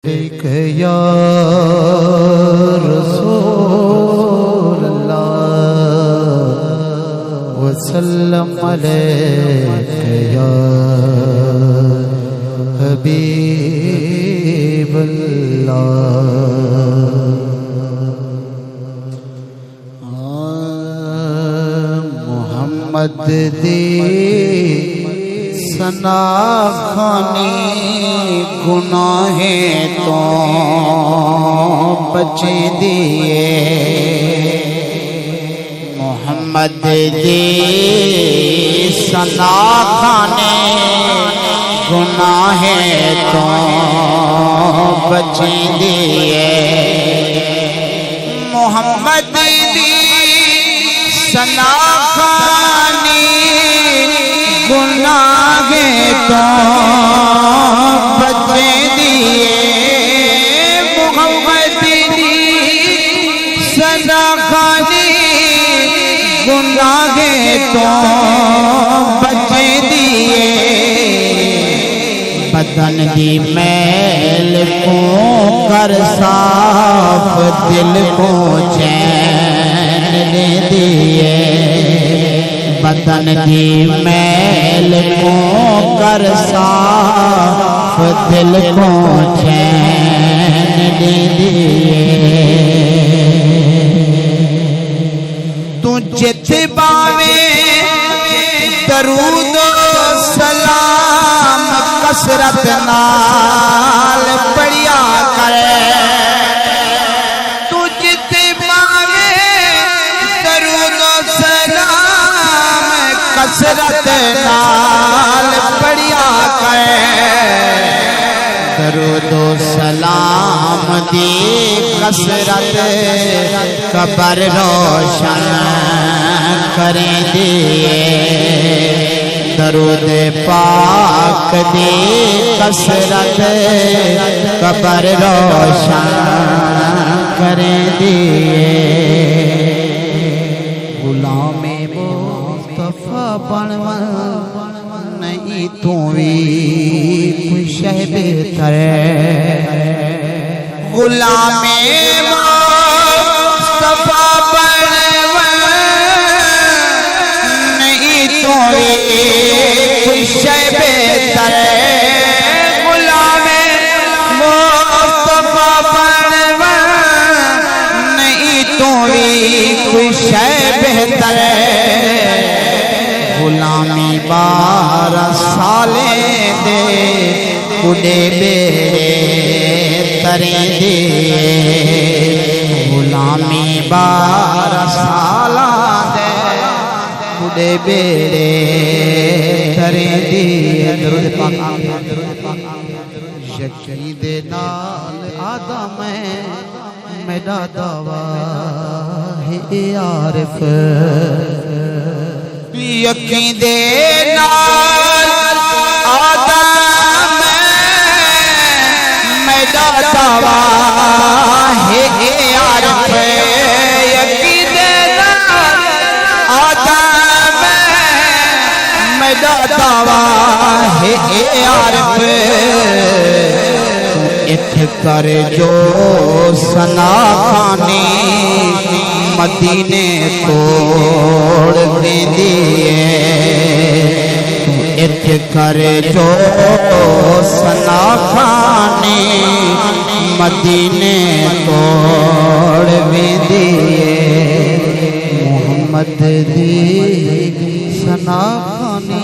एक या रसूल अल्लाह वसल्लम अलैका या हबीब अल्लाह। मोहम्मद दी सना खानी गुनाहे तो बचे दिए। मोहम्मद दी सना खाने गुनाहे तो बचे दिए। मोहम्मद दी सना खानी गुनाहे तो बचे दिए। मोहम्मद दी सना खानी गुनाहे तो बचे दिए। बदन दी मैल को कर साफ दिल को चैन दे दिए। बदन दी मैल को कर साफ दिल को चैन दे दिए। तू जिथे पावे दरूद सलाम कसरत नाल पढ़िया करे। तू जिथे पावे दरूद सलाम कसरत नाल पढ़िया करे। दरूदो सलाम दी कसरत कबर रोशन करे दिए। दरूद पाक दी कसरत कबर रोशन करे दिए। गुलामे मुस्तफा बनवा नहीं तू भी कोई शह बेहतर। गुलामे मुस्तफा बनवा नहीं तू भी कोई शह बेहतर। गुलामे मुस्तफा बनवा नहीं तू भी कोई शह बेहतर। गुलामी 12 साले दे कुड़े बेड़े तरे दिए। गुलामी 12 साला दे कुड़े बेड़े तरे दिए। दरूद पाक यकीन दे नाल आदम मेरा दावा है आरिफ। यकीन दे नाल आदम मेरा दावा है आरिफ। यकीन दे नाल आदम मेरा दावा है आरिफ। इठ कर जो सना खानी मदीने तोड़ दे दिए। इठ कर जो सना खाने मदीने तोड़ दे दिए। मोहम्मद दी सना खानी